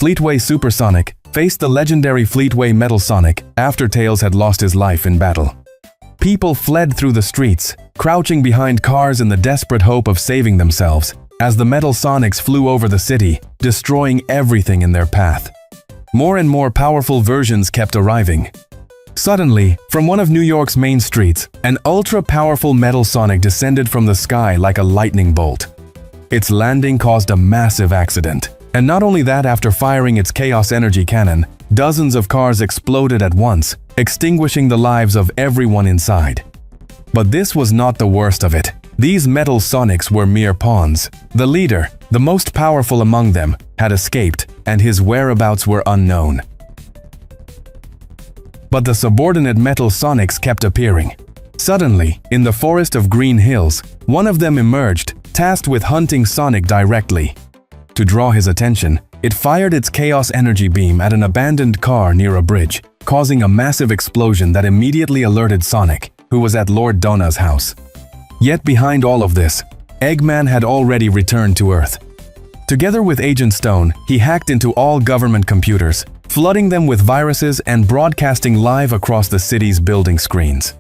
FLEETWAY Supersonic faced the legendary FLEETWAY Metal Sonic after Tails had lost his life in battle. People fled through the streets, crouching behind cars in the desperate hope of saving themselves, as the Metal Sonics flew over the city, destroying everything in their path. More and more powerful versions kept arriving. Suddenly, from one of New York's main streets, an ultra-powerful Metal Sonic descended from the sky like a lightning bolt. Its landing caused a massive accident. And not only that, after firing its Chaos Energy cannon, dozens of cars exploded at once, extinguishing the lives of everyone inside. But this was not the worst of it. These Metal Sonics were mere pawns. The leader, the most powerful among them, had escaped, and his whereabouts were unknown. But the subordinate Metal Sonics kept appearing. Suddenly, in the forest of Green Hills, one of them emerged, tasked with hunting Sonic directly. To draw his attention, it fired its Chaos Energy beam at an abandoned car near a bridge, causing a massive explosion that immediately alerted Sonic, who was at Lord Donna's house. Yet behind all of this, Eggman had already returned to Earth. Together with Agent Stone, he hacked into all government computers, flooding them with viruses and broadcasting live across the city's building screens.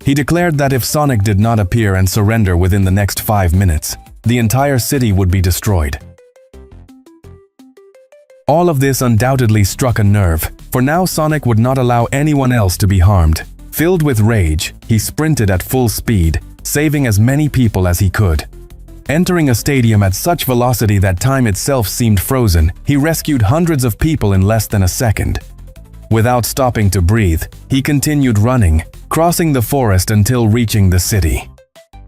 He declared that if Sonic did not appear and surrender within the next 5 minutes, the entire city would be destroyed. All of this undoubtedly struck a nerve, for now Sonic would not allow anyone else to be harmed. Filled with rage, he sprinted at full speed, saving as many people as he could. Entering a stadium at such velocity that time itself seemed frozen, he rescued hundreds of people in less than a second. Without stopping to breathe, he continued running, crossing the forest until reaching the city.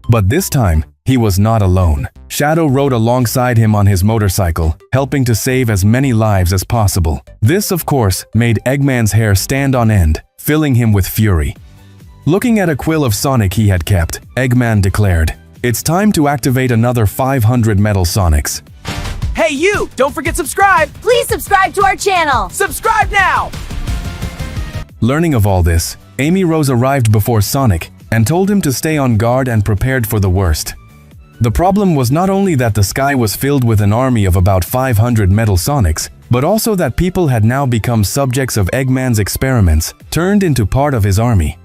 But this time, he was not alone. Shadow rode alongside him on his motorcycle, helping to save as many lives as possible. This, of course, made Eggman's hair stand on end, filling him with fury. Looking at a quill of Sonic he had kept, Eggman declared, "It's time to activate another 500 Metal Sonics." Hey you! Don't forget subscribe! Please subscribe to our channel! Subscribe now! Learning of all this, Amy Rose arrived before Sonic and told him to stay on guard and prepared for the worst. The problem was not only that the sky was filled with an army of about 500 Metal Sonics, but also that people had now become subjects of Eggman's experiments, turned into part of his army.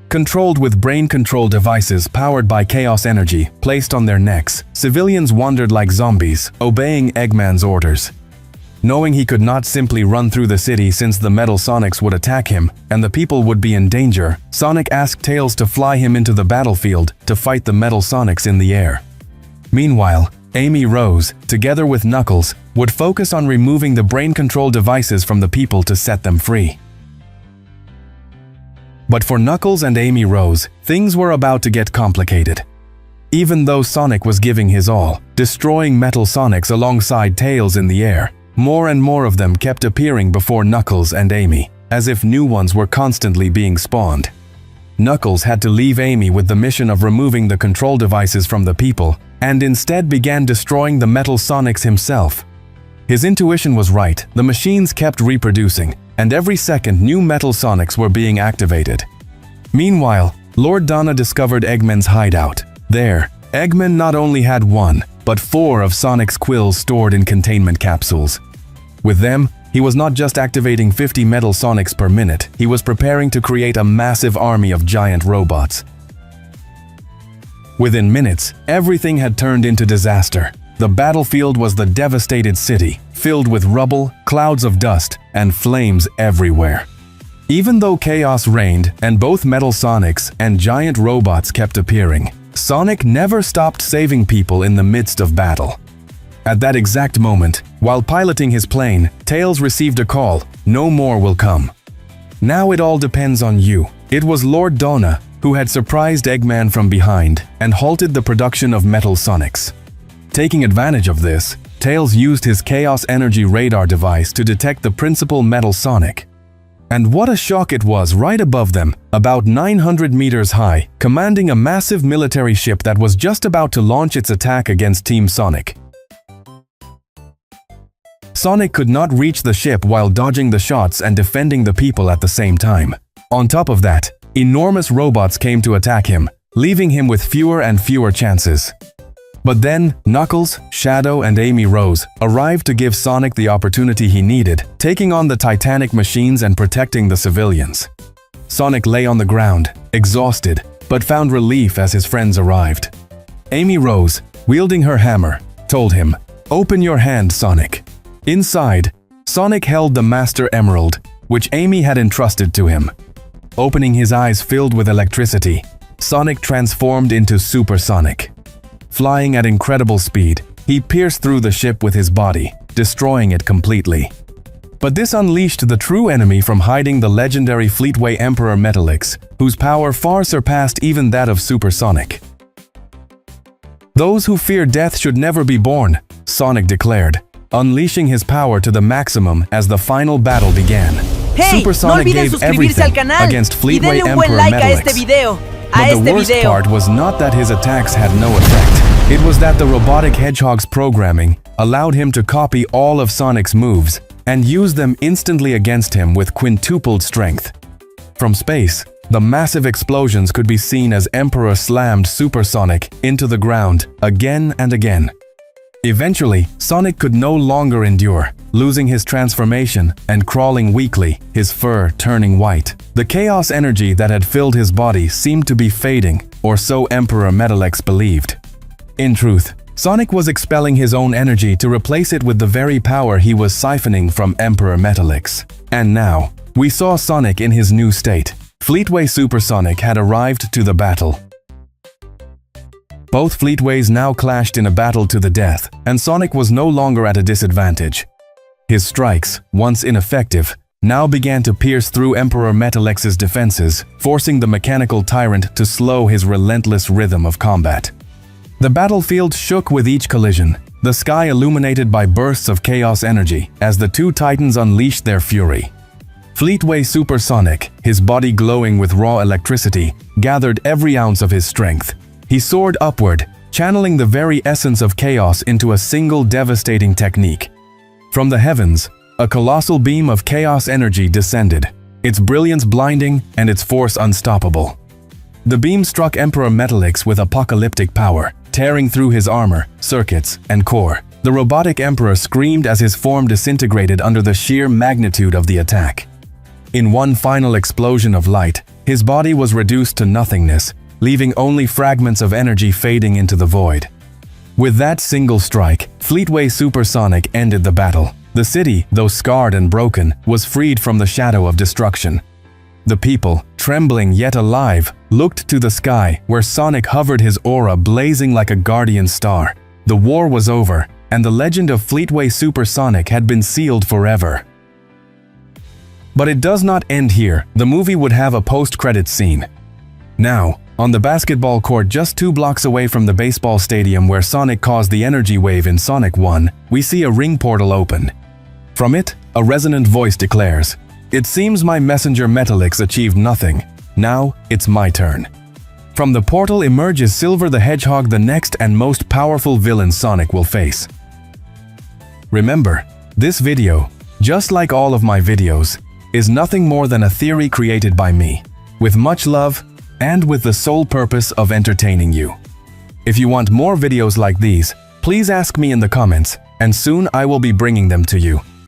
Controlled with brain control devices powered by Chaos Energy placed on their necks, civilians wandered like zombies, obeying Eggman's orders. Knowing he could not simply run through the city since the Metal Sonics would attack him and the people would be in danger, Sonic asked Tails to fly him into the battlefield to fight the Metal Sonics in the air. Meanwhile, Amy Rose, together with Knuckles, would focus on removing the brain control devices from the people to set them free. But for Knuckles and Amy Rose, things were about to get complicated. Even though Sonic was giving his all, destroying Metal Sonics alongside Tails in the air, more and more of them kept appearing before Knuckles and Amy, as if new ones were constantly being spawned. Knuckles had to leave Amy with the mission of removing the control devices from the people, and instead began destroying the Metal Sonics himself. His intuition was right, the machines kept reproducing, and every second new Metal Sonics were being activated. Meanwhile, Lord Donna discovered Eggman's hideout. There, Eggman not only had 1, but 4 of Sonic's quills stored in containment capsules. With them, he was not just activating 50 Metal Sonics per minute, he was preparing to create a massive army of giant robots. Within minutes, everything had turned into disaster. The battlefield was the devastated city, filled with rubble, clouds of dust, and flames everywhere. Even though chaos reigned and both Metal Sonics and giant robots kept appearing, Sonic never stopped saving people in the midst of battle. At that exact moment, while piloting his plane, Tails received a call, "No more will come." Now it all depends on you. It was Lord Donna who had surprised Eggman from behind and halted the production of Metal Sonics. Taking advantage of this, Tails used his Chaos Energy radar device to detect the principal Metal Sonic. And what a shock it was right above them, about 900 meters high, commanding a massive military ship that was just about to launch its attack against Team Sonic. Sonic could not reach the ship while dodging the shots and defending the people at the same time. On top of that, enormous robots came to attack him, leaving him with fewer and fewer chances. But then, Knuckles, Shadow, and Amy Rose arrived to give Sonic the opportunity he needed, taking on the Titanic machines and protecting the civilians. Sonic lay on the ground, exhausted, but found relief as his friends arrived. Amy Rose, wielding her hammer, told him, "Open your hand, Sonic." Inside, Sonic held the Master Emerald, which Amy had entrusted to him. Opening his eyes filled with electricity, Sonic transformed into Super Sonic. Flying at incredible speed, he pierced through the ship with his body, destroying it completely. But this unleashed the true enemy from hiding, the legendary FLEETWAY Emperor METALLIX, whose power far surpassed even that of Super Sonic. "Those who fear death should never be born," Sonic declared, unleashing his power to the maximum as the final battle began. Hey, Super no Sonic olviden gave suscribirse al everything canal against y FLEETWAY denle un buen Emperor like a este METALLIX. video. But the worst part was not that his attacks had no effect. It was that the robotic hedgehog's programming allowed him to copy all of Sonic's moves and use them instantly against him with quintupled strength. From space, the massive explosions could be seen as Emperor slammed Super Sonic into the ground again and again. Eventually, Sonic could no longer endure, losing his transformation and crawling weakly, his fur turning white. The chaos energy that had filled his body seemed to be fading, or so Emperor METALLIX believed. In truth, Sonic was expelling his own energy to replace it with the very power he was siphoning from Emperor METALLIX. And now, we saw Sonic in his new state. FLEETWAY Super Sonic had arrived to the battle. Both FLEETWAYs now clashed in a battle to the death, and Sonic was no longer at a disadvantage. His strikes, once ineffective, now began to pierce through Emperor METALLIX's defenses, forcing the mechanical tyrant to slow his relentless rhythm of combat. The battlefield shook with each collision, the sky illuminated by bursts of chaos energy as the two titans unleashed their fury. FLEETWAY Super Sonic, his body glowing with raw electricity, gathered every ounce of his strength. He soared upward, channeling the very essence of chaos into a single devastating technique. From the heavens, a colossal beam of chaos energy descended, its brilliance blinding and its force unstoppable. The beam struck Emperor METALLIX with apocalyptic power, tearing through his armor, circuits, and core. The robotic emperor screamed as his form disintegrated under the sheer magnitude of the attack. In one final explosion of light, his body was reduced to nothingness, leaving only fragments of energy fading into the void. With that single strike, FLEETWAY Super Sonic ended the battle. The city, though scarred and broken, was freed from the shadow of destruction. The people, trembling yet alive, looked to the sky where Sonic hovered, his aura blazing like a guardian star. The war was over, and the legend of FLEETWAY Super Sonic had been sealed forever. But it does not end here. The movie would have a post-credits scene. Now, on the basketball court just 2 blocks away from the baseball stadium where Sonic caused the energy wave in Sonic 1, we see a ring portal open. From it, a resonant voice declares, "It seems my messenger METALLIX achieved nothing. Now, it's my turn." From the portal emerges Silver the Hedgehog, the next and most powerful villain Sonic will face. Remember, this video, just like all of my videos, is nothing more than a theory created by me, with much love and with the sole purpose of entertaining you. If you want more videos like these, please ask me in the comments, and soon I will be bringing them to you.